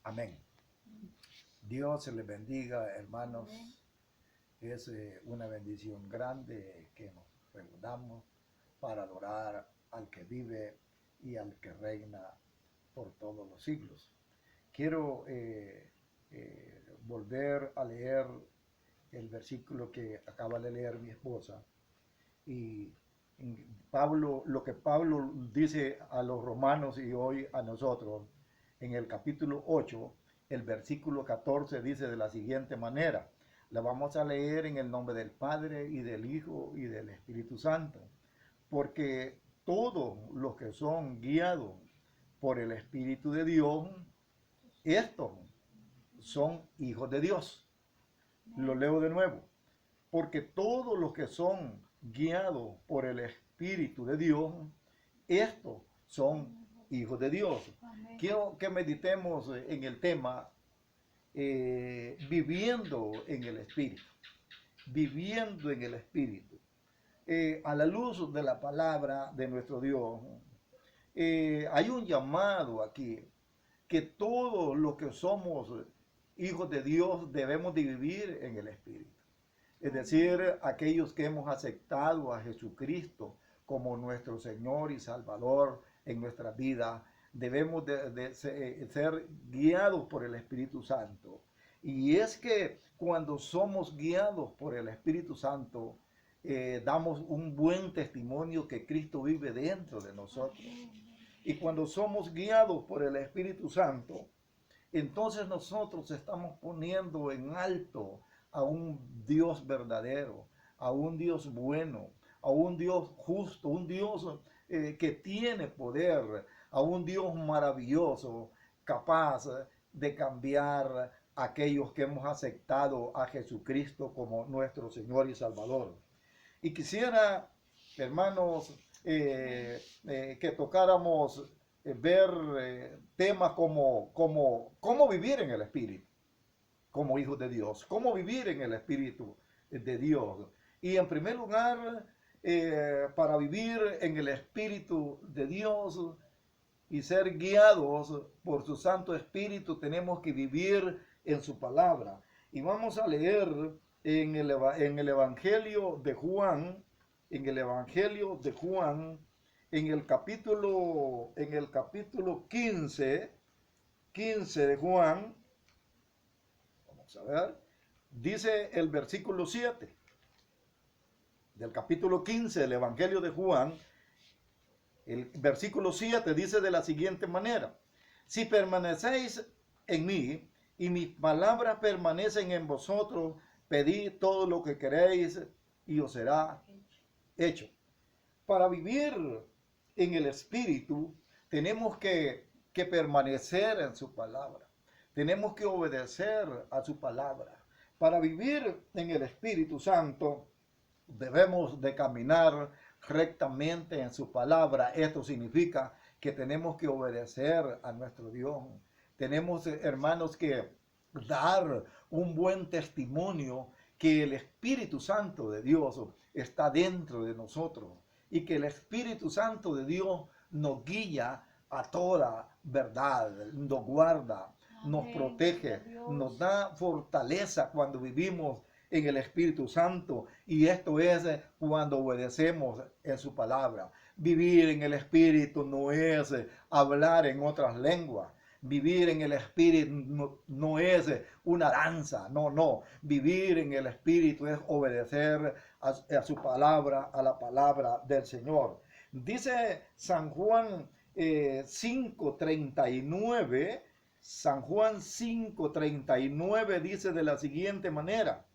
Amén. Dios se les bendiga, hermanos. Es una bendición grande que nos reunamos para adorar al que vive y al que reina por todos los siglos. Quiero volver a leer el versículo que acaba de leer mi esposa. Y Pablo, lo que Pablo dice a los romanos y hoy a nosotros, en el capítulo 8, el versículo 14 dice de la siguiente manera. La vamos a leer en el nombre del Padre y del Hijo y del Espíritu Santo. Porque todos los que son guiados por el Espíritu de Dios, estos son hijos de Dios. Lo leo de nuevo. Porque todos los que son guiados por el Espíritu de Dios, estos son hijos de Dios. Quiero que meditemos en el tema viviendo en el Espíritu. Viviendo en el Espíritu. A la luz de la palabra de nuestro Dios, hay un llamado aquí que todos los que somos hijos de Dios debemos de vivir en el Espíritu. Es decir, aquellos que hemos aceptado a Jesucristo como nuestro Señor y Salvador en nuestra vida, debemos de ser guiados por el Espíritu Santo. Y es que cuando somos guiados por el Espíritu Santo, damos un buen testimonio que Cristo vive dentro de nosotros. Y cuando somos guiados por el Espíritu Santo, entonces nosotros estamos poniendo en alto a un Dios verdadero, a un Dios bueno, a un Dios justo, un Dios que tiene poder, a un Dios maravilloso, capaz de cambiar a aquellos que hemos aceptado a Jesucristo como nuestro Señor y Salvador. Y quisiera, hermanos, que tocáramos ver temas como cómo vivir en el Espíritu, como hijos de Dios, cómo vivir en el Espíritu de Dios. Y en primer lugar, para vivir en el Espíritu de Dios y ser guiados por su Santo Espíritu, tenemos que vivir en su palabra. Y vamos a leer en el Evangelio de Juan, en el capítulo 15 de Juan. Vamos a ver, dice el versículo 7 del capítulo 15 del Evangelio de Juan. El versículo 7 dice de la siguiente manera: si permanecéis en mí y mis palabras permanecen en vosotros, pedid todo lo que queréis y os será hecho. Para vivir en el Espíritu tenemos que permanecer en su palabra. Tenemos que obedecer a su palabra. Para vivir en el Espíritu Santo debemos de caminar rectamente en su palabra. Esto significa que tenemos que obedecer a nuestro Dios. Tenemos, hermanos, que dar un buen testimonio que el Espíritu Santo de Dios está dentro de nosotros y que el Espíritu Santo de Dios nos guía a toda verdad, nos guarda, nos protege, nos da fortaleza cuando vivimos en el Espíritu Santo, y esto es cuando obedecemos en su palabra. Vivir en el Espíritu no es hablar en otras lenguas. Vivir en el Espíritu no es una danza, no. Vivir en el Espíritu es obedecer a su palabra, a la palabra del Señor. Dice San Juan 5:39, San Juan 5:39 dice de la siguiente manera: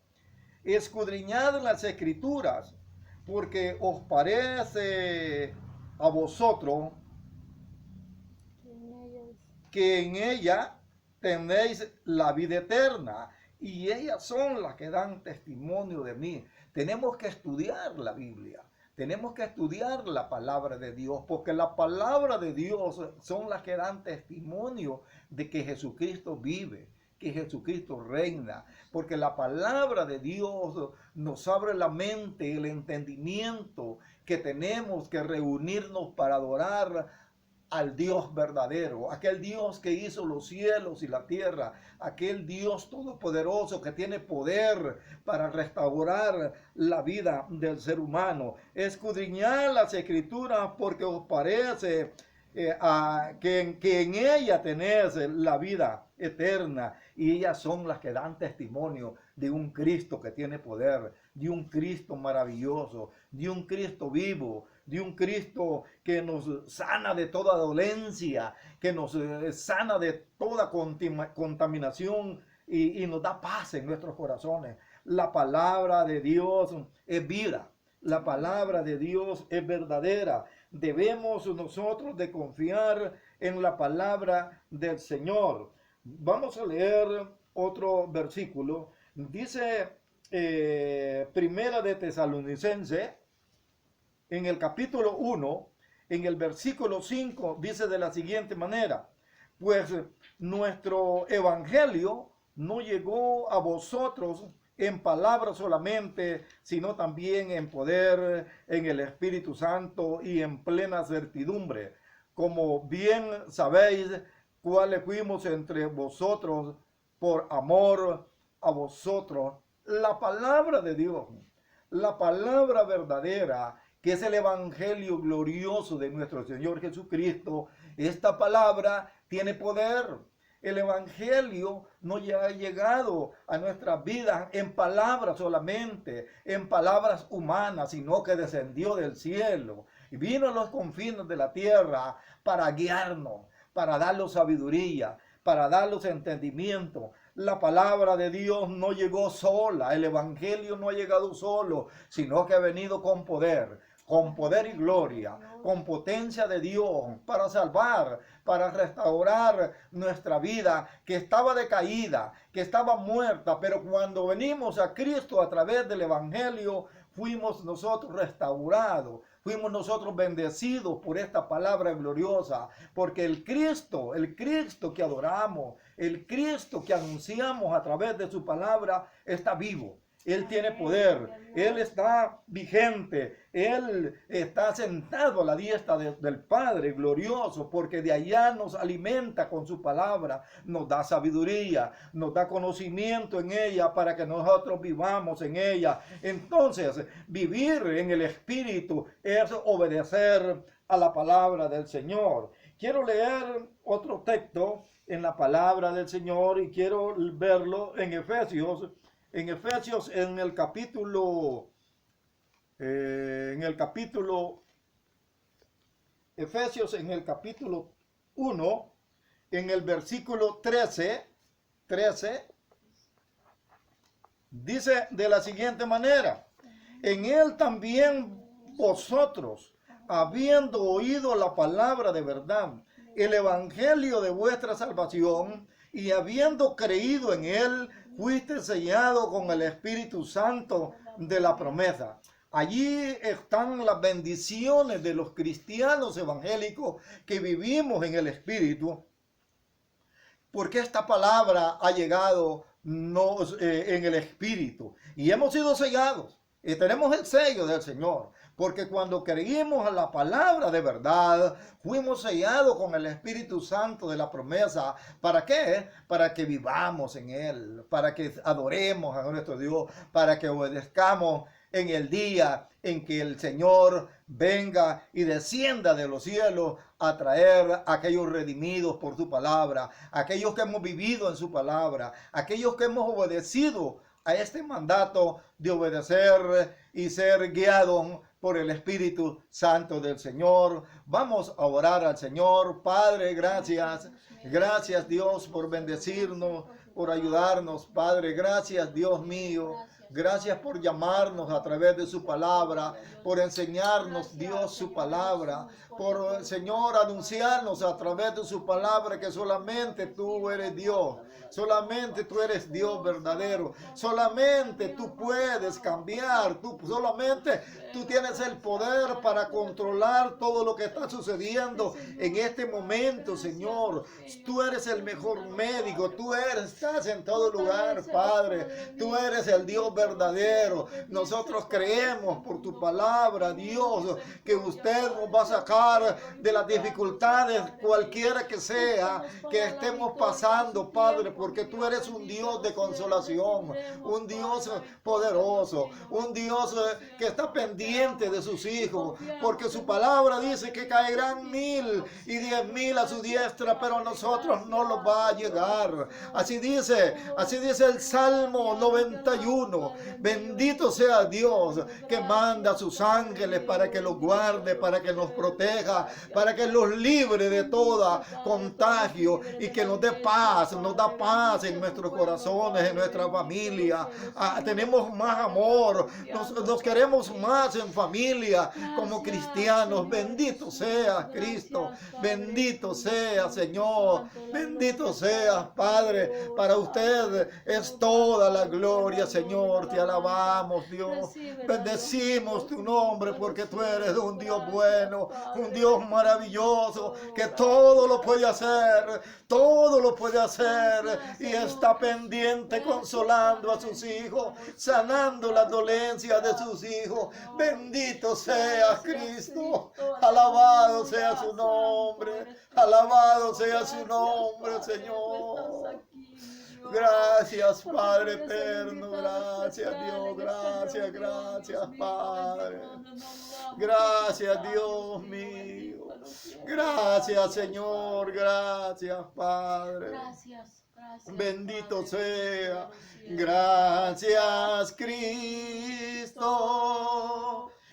escudriñad las Escrituras, porque os parece a vosotros que en ella tenéis la vida eterna, y ellas son las que dan testimonio de mí. Tenemos que estudiar la Biblia, tenemos que estudiar la palabra de Dios, porque la palabra de Dios son las que dan testimonio de que Jesucristo vive, que Jesucristo reina, porque la palabra de Dios nos abre la mente, el entendimiento, que tenemos que reunirnos para adorar al Dios verdadero, aquel Dios que hizo los cielos y la tierra, aquel Dios todopoderoso que tiene poder para restaurar la vida del ser humano. Escudriñad las Escrituras porque os parece que en ella tenéis la vida eterna, y ellas son las que dan testimonio de un Cristo que tiene poder, de un Cristo maravilloso, de un Cristo vivo, de un Cristo que nos sana de toda dolencia, que nos sana de toda contaminación y nos da paz en nuestros corazones. La palabra de Dios es vida, la palabra de Dios es verdadera. Debemos nosotros de confiar en la palabra del Señor. Vamos a leer otro versículo. Dice Primera de Tesalonicenses, en el capítulo 1, en el versículo 5, dice de la siguiente manera: pues nuestro evangelio no llegó a vosotros en palabra solamente, sino también en poder, en el Espíritu Santo y en plena certidumbre, como bien sabéis cuáles fuimos entre vosotros por amor a vosotros. La palabra de Dios, la palabra verdadera, que es el evangelio glorioso de nuestro Señor Jesucristo, esta palabra tiene poder. El evangelio no ha llegado a nuestras vidas en palabras solamente, en palabras humanas, sino que descendió del cielo y vino a los confines de la tierra para guiarnos, para darnos sabiduría, para darnos entendimiento. La palabra de Dios no llegó sola, el evangelio no ha llegado solo, sino que ha venido con poder y gloria, con potencia de Dios, para salvar, para restaurar nuestra vida que estaba decaída, que estaba muerta, pero cuando venimos a Cristo a través del evangelio, fuimos nosotros restaurados, fuimos nosotros bendecidos por esta palabra gloriosa, porque el Cristo que adoramos, el Cristo que anunciamos a través de su palabra está vivo. Él tiene poder, Él está vigente, Él está sentado a la diestra del Padre glorioso, porque de allá nos alimenta con su palabra, nos da sabiduría, nos da conocimiento en ella para que nosotros vivamos en ella. Entonces, vivir en el Espíritu es obedecer a la palabra del Señor. Quiero leer otro texto en la palabra del Señor y quiero verlo en Efesios. En Efesios, en el capítulo 1, en el versículo 13, dice de la siguiente manera: en él también vosotros, habiendo oído la palabra de verdad, el evangelio de vuestra salvación, y habiendo creído en él, fuiste sellado con el Espíritu Santo de la promesa. Allí están las bendiciones de los cristianos evangélicos que vivimos en el Espíritu, porque esta palabra ha llegado en el Espíritu y hemos sido sellados y tenemos el sello del Señor. Porque cuando creímos a la palabra de verdad, fuimos sellados con el Espíritu Santo de la promesa. ¿Para qué? Para que vivamos en Él, para que adoremos a nuestro Dios, para que obedezcamos en el día en que el Señor venga y descienda de los cielos a traer a aquellos redimidos por su palabra, aquellos que hemos vivido en su palabra, aquellos que hemos obedecido a este mandato de obedecer y ser guiados por el Espíritu Santo del Señor. Vamos a orar al Señor. Padre, gracias. Gracias, Dios, por bendecirnos, por ayudarnos. Padre, gracias, Dios mío. Gracias por llamarnos a través de su palabra, por enseñarnos, Dios, su palabra, por, Señor, anunciarnos a través de su palabra que solamente tú eres Dios. Solamente tú eres Dios verdadero. Solamente tú puedes cambiar. Solamente tú tienes el poder para controlar todo lo que está sucediendo en este momento, Señor. Tú eres el mejor médico. Tú estás en todo lugar, Padre. Tú eres el Dios verdadero. Nosotros creemos por tu palabra, Dios, que usted nos va a sacar pesar de las dificultades, cualquiera que sea, que estemos pasando, Padre, porque tú eres un Dios de consolación, un Dios poderoso, un Dios que está pendiente de sus hijos, porque su palabra dice que caerán 1000 y 10.000 a su diestra, pero a nosotros no los va a llegar. Así dice el Salmo 91. Bendito sea Dios que manda a sus ángeles para que los guarde, para que nos proteja, para que los libre de toda contagio y que nos dé paz, nos da paz en nuestros corazones, en nuestra familia. Tenemos más amor, nos queremos más en familia como cristianos. Bendito sea Cristo, bendito sea Señor, bendito sea Padre. Para usted es toda la gloria, Señor. Te alabamos, Dios. Bendecimos tu nombre porque tú eres un Dios bueno, un Dios maravilloso, que todo lo puede hacer, todo lo puede hacer y está pendiente consolando a sus hijos, sanando las dolencias de sus hijos. Bendito sea Cristo, alabado sea su nombre, alabado sea su nombre, Señor. Gracias, Padre eterno, gracias Dios, gracias Padre, gracias Dios mío, gracias Señor, gracias Padre, bendito sea, gracias Cristo,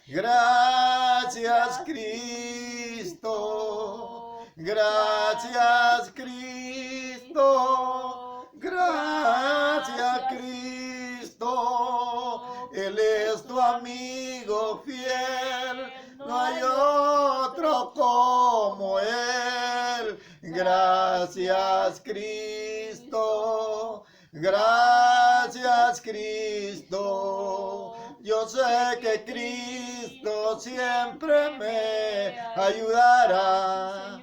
gracias Cristo, gracias Cristo. Gracias Cristo, Él es tu amigo fiel, no hay otro como Él. Gracias Cristo, gracias Cristo. Yo sé que Cristo siempre me ayudará.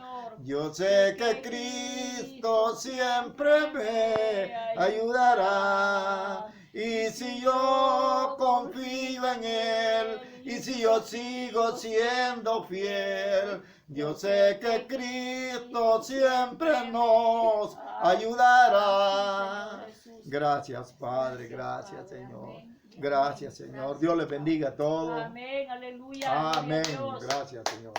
Yo sé que Cristo siempre me ayudará. Y si yo confío en Él, y si yo sigo siendo fiel, yo sé que Cristo siempre nos ayudará. Gracias, Padre, gracias, Señor. Gracias, Señor. Dios les bendiga a todos. Amén, aleluya. Amén. Gracias, Señor.